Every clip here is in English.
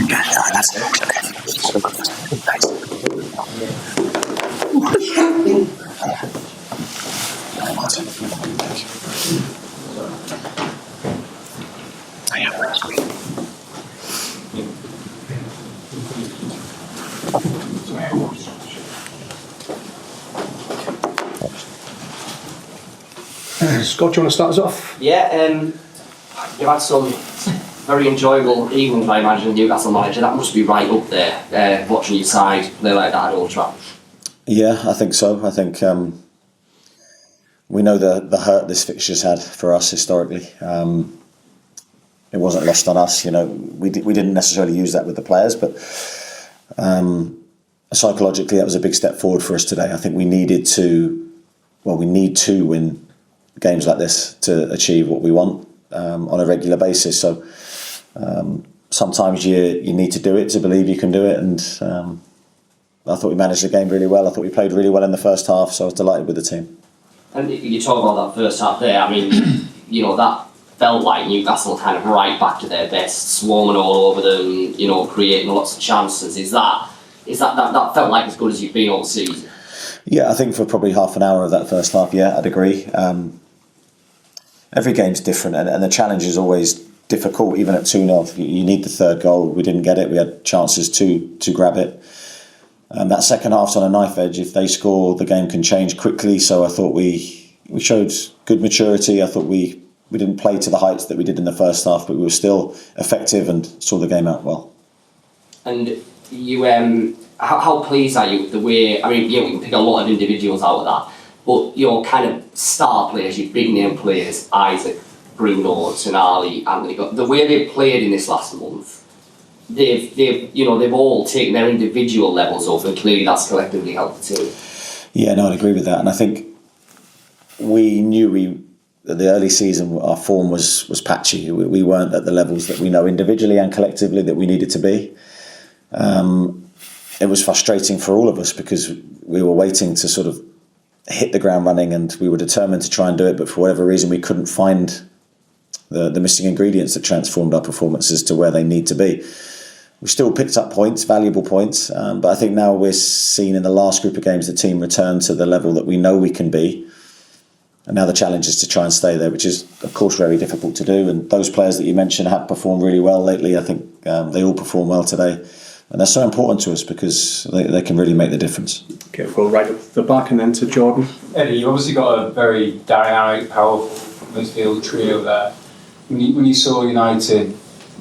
That's it. Okay. So good. Nice. Scott, do you want to start us off? Yeah, you've had some very enjoyable evenings, I imagine, Newcastle manager. That must be right up there, watching your side play like that at Old Trafford. Yeah, I think so. I think we know the hurt this fixture's had for us historically. It wasn't lost on us. You know, we didn't necessarily use that with the players, but psychologically that was a big step forward for us today. I think we need to win games like this to achieve what we want on a regular basis. So sometimes you need to do it to believe you can do it, and I thought we managed the game really well. I thought we played really well in the first half, so I was delighted with the team. And you talk about that first half there. I mean, you know, that felt like Newcastle kind of right back to their best, swarming all over them, you know, creating lots of chances. Is that felt like as good as you've been all season? Yeah, I think for probably half an hour of that first half, yeah, I'd agree. Every game's different, and the challenge is always difficult, even at 2-0. You need the third goal. We didn't get it. We had chances to grab it. That second half's on a knife edge. If they score, the game can change quickly. So I thought we showed good maturity. I thought we didn't play to the heights that we did in the first half, but we were still effective and saw the game out well. And you, how pleased are you with the way? I mean, yeah, we can pick a lot of individuals out of that, but your kind of star players, your big name players, Isak, Bruno, Tonali, Anthony, the way they've played in this last month. They've all taken their individual levels up, and clearly that's collectively helped the team. Yeah, no, I'd agree with that, and I think we knew at the early season our form was patchy. We weren't at the levels that we know individually and collectively that we needed to be. It was frustrating for all of us because we were waiting to sort of hit the ground running, and we were determined to try and do it, but for whatever reason we couldn't find the missing ingredients that transformed our performances to where they need to be. We still picked up points, valuable points, but I think now we're seeing in the last group of games the team return to the level that we know we can be. And now the challenge is to try and stay there, which is, of course, very difficult to do. And those players that you mentioned have performed really well lately. I think they all perform well today. And they're so important to us because they can really make the difference. Okay, we'll go right up the back and then to Jordan. Eddie, you've obviously got a very dynamic, powerful midfield trio there. When you saw United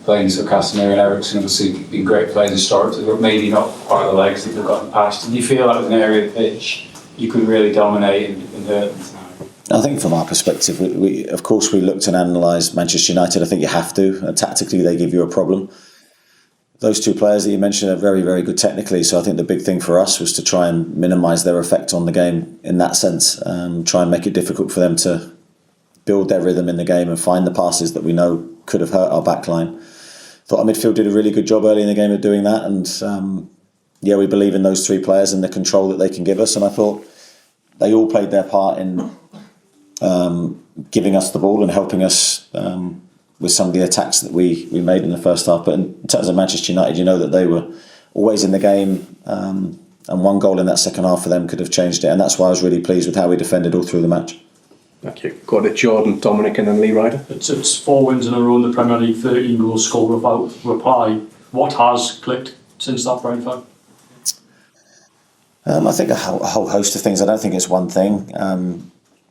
playing so Casemiro and Eriksen, obviously been great players historically, but maybe not quite the legs that they've got in the past, did you feel that was an area of the pitch you could really dominate and hurt them tonight? I think from our perspective, we of course we looked and analysed Manchester United. I think you have to. Tactically, they give you a problem. Those two players that you mentioned are very, very good technically, so I think the big thing for us was to try and minimise their effect on the game in that sense, try and make it difficult for them to build their rhythm in the game and find the passes that we know could have hurt our backline. Thought our midfield did a really good job early in the game of doing that, and we believe in those three players and the control that they can give us, and I thought they all played their part in giving us the ball and helping us with some of the attacks that we made in the first half. But in terms of Manchester United, you know that they were always in the game, and one goal in that second half for them could have changed it, and that's why I was really pleased with how we defended all through the match. Thank you. Go to Jordan, Dominic and then Lee Ryder. It's 4 wins in a row in the Premier League, 13 goals scored without reply. What has clicked since that Brentford? I think a whole host of things. I don't think it's one thing.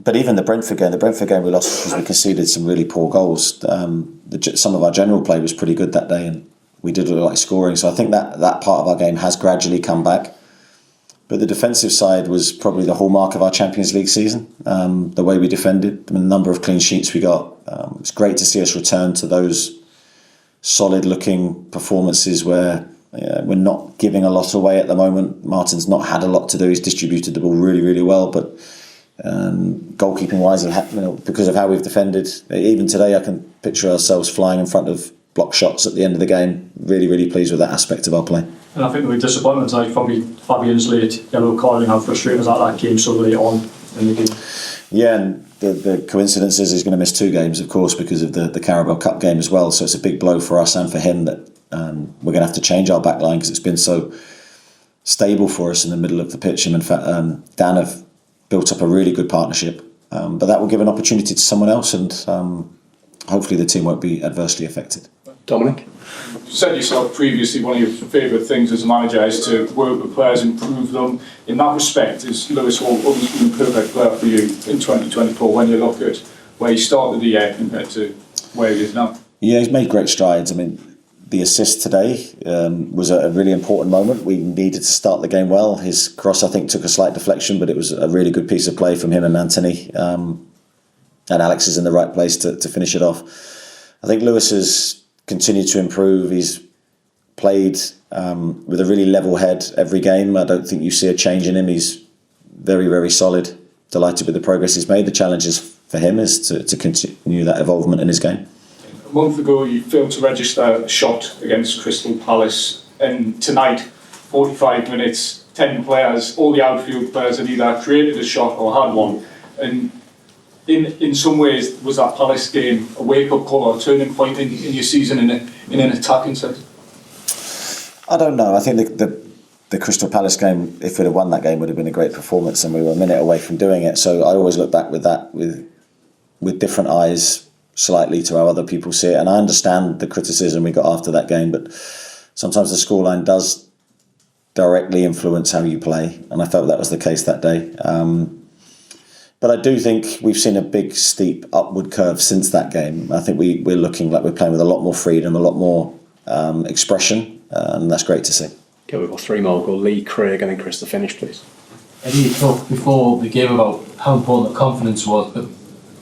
But even the Brentford game we lost because we conceded some really poor goals. Some of our general play was pretty good that day, and we did look like scoring. So I think that part of our game has gradually come back. But the defensive side was probably the hallmark of our Champions League season. The way we defended, the number of clean sheets we got. It's great to see us return to those solid-looking performances where we're not giving a lot away at the moment. Martin's not had a lot to do. He's distributed the ball really, really well, but goalkeeping-wise, because of how we've defended, even today I can picture ourselves flying in front of block shots at the end of the game. Really, really pleased with that aspect of our play. And I think the big disappointment tonight probably Fabian's late yellow card and how frustrating was that came so late on in the game. Yeah, and the coincidence is he's going to miss 2 games, of course, because of the Carabao Cup game as well. So it's a big blow for us and for him that we're going to have to change our back line because it's been so stable for us in the middle of the pitch. And in fact, Dan have built up a really good partnership, but that will give an opportunity to someone else, and hopefully the team won't be adversely affected. Dominic? You said yourself previously one of your favourite things as a manager is to work with players, improve them. In that respect, is Lewis Hall always been a perfect player for you in 2024 when you look at where he started the year compared to where he is now? Yeah, he's made great strides. I mean, the assist today was a really important moment. We needed to start the game well. His cross, I think, took a slight deflection, but it was a really good piece of play from him and Anthony. And Alex is in the right place to finish it off. I think Lewis has continued to improve. He's played with a really level head every game. I don't think you see a change in him. He's very, very solid. Delighted with the progress he's made. The challenge is for him is to continue that evolvement in his game. A month ago, you failed to register a shot against Crystal Palace, and tonight, 45 minutes, 10 players, all the outfield players had either created a shot or had one. And in some ways, was that Palace game a wake-up call or a turning point in your season in an attacking sense? I don't know. I think the Crystal Palace game, if we'd have won that game, would have been a great performance, and we were a minute away from doing it. So I always look back with that with different eyes, slightly to how other people see it. And I understand the criticism we got after that game, but sometimes the scoreline does directly influence how you play, and I felt that was the case that day. But I do think we've seen a big, steep upward curve since that game. I think we're looking like we're playing with a lot more freedom, a lot more expression, and that's great to see. Okay, we've got three more. We'll go Lee, Craig and then Chris to finish, please. Eddie, you talked before the game about how important the confidence was, but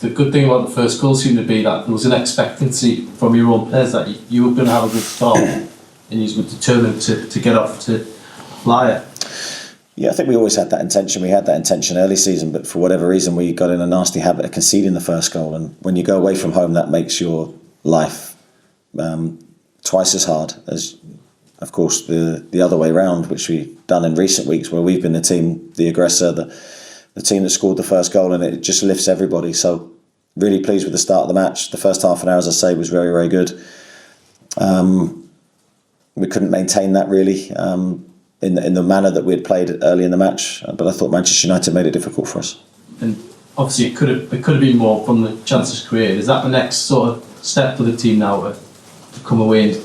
the good thing about the first goal seemed to be that there was an expectancy from your own players that you were going to have a good start and you were determined to get off to flyer. Yeah, I think we always had that intention. We had that intention early season, but for whatever reason we got in a nasty habit of conceding the first goal, and when you go away from home that makes your life twice as hard as, of course, the other way round, which we've done in recent weeks, where we've been the team, the aggressor, the team that scored the first goal, and it just lifts everybody. So really pleased with the start of the match. The first half an hour, as I say, was very, very good. We couldn't maintain that really in the manner that we had played early in the match, but I thought Manchester United made it difficult for us. And obviously it could have been more from the chances created. Is that the next sort of step for the team now to come away and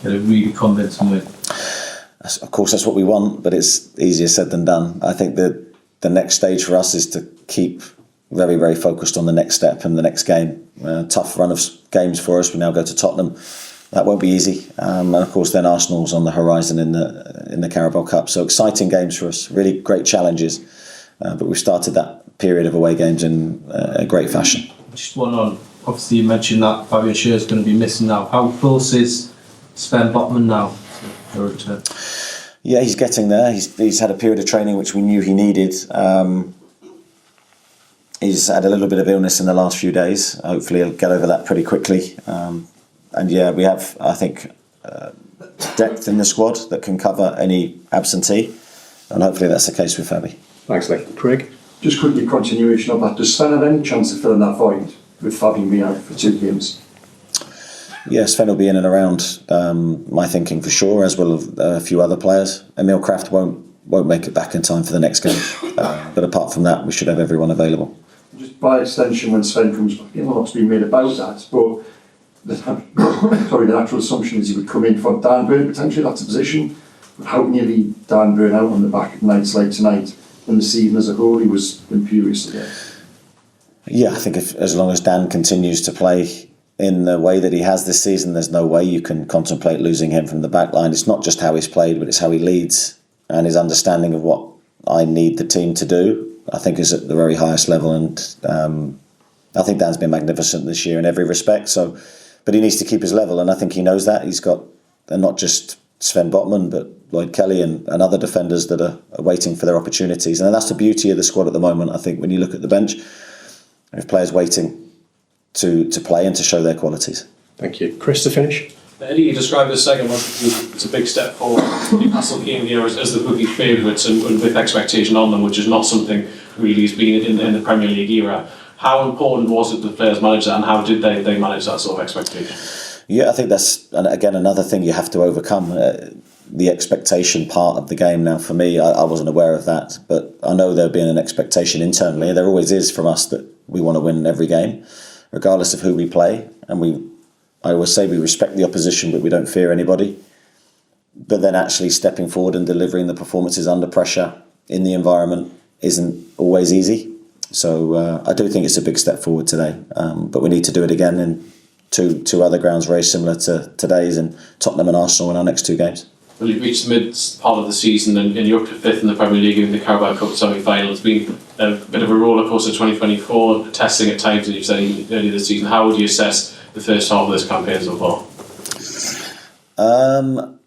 get a really convincing win? Of course, that's what we want, but it's easier said than done. I think that the next stage for us is to keep very, very focused on the next step and the next game. Tough run of games for us. We now go to Tottenham. That won't be easy. And of course, then Arsenal's on the horizon in the Carabao Cup. So exciting games for us. Really great challenges. But we've started that period of away games in a great fashion. Just one on. Obviously, you mentioned that Fabian Schar is going to be missing now. How close is Sven Botman now to a return? Yeah, he's getting there. He's had a period of training which we knew he needed. He's had a little bit of illness in the last few days. Hopefully he'll get over that pretty quickly. And yeah, we have, I think, depth in the squad that can cover any absentee. And hopefully that's the case with Fabi. Thanks, Lee. Craig? Just quickly, continuation of that. Does Sven have any chance of filling that void with Fabian being out for 2 games? Yeah, Sven will be in and around, my thinking for sure, as well as a few other players. Emil Kraft won't make it back in time for the next game. But apart from that, we should have everyone available. Just by extension, when Sven comes back in, a lot's been made about that, but the natural assumption is he would come in for Dan Burn, potentially that's a position. But how can you leave Dan Burn out on the back of nights like tonight when the season as a whole he was imperious today? Yeah, I think as long as Dan continues to play in the way that he has this season, there's no way you can contemplate losing him from the back line. It's not just how he's played, but it's how he leads, and his understanding of what I need the team to do, I think, is at the very highest level. And I think Dan's been magnificent this year in every respect. But he needs to keep his level, and I think he knows that. He's got, and not just Sven Botman, but Lloyd Kelly and other defenders that are waiting for their opportunities. And that's the beauty of the squad at the moment. I think when you look at the bench, we have players waiting to play and to show their qualities. Thank you. Chris to finish. Eddie, you described the second one. It's a big step forward. Newcastle came here as the bookie favourites and with expectation on them, which is not something really has been in the Premier League era. How important was it the players managed that, and how did they manage that sort of expectation? Yeah, I think that's, and again, another thing you have to overcome. The expectation part of the game. Now, for me, I wasn't aware of that, but I know there being an expectation internally. There always is from us that we want to win every game, regardless of who we play. And I always say we respect the opposition, but we don't fear anybody. But then actually stepping forward and delivering the performances under pressure in the environment isn't always easy. So I do think it's a big step forward today. But we need to do it again in two other grounds very similar to today's, in Tottenham and Arsenal in our next 2 games. Well, you've reached the mid part of the season and you're up to 5th in the Premier League in the Carabao Cup semi-final. It's been a bit of a roller coaster 2024, testing at times, as you said earlier this season. How would you assess the first half of this campaign so far?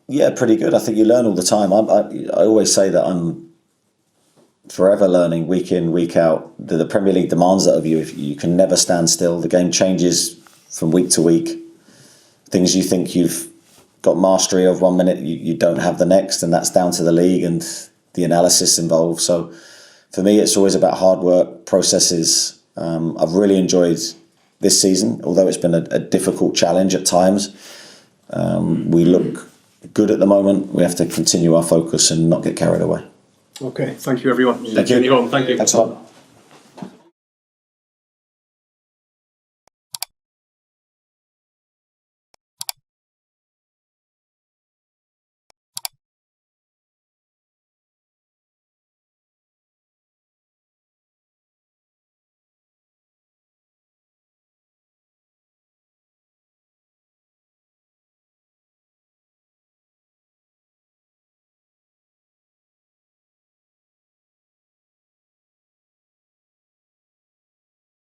Yeah, pretty good. I think you learn all the time. I always say that I'm forever learning, week in, week out. The Premier League demands that of you. You can never stand still. The game changes from week to week. Things you think you've got mastery of 1 minute, you don't have the next, and that's down to the league and the analysis involved. So for me, it's always about hard work, processes. I've really enjoyed this season, although it's been a difficult challenge at times. We look good at the moment. We have to continue our focus and not get carried away. Okay, thank you everyone. Thank you. Thank you. Thanks a lot.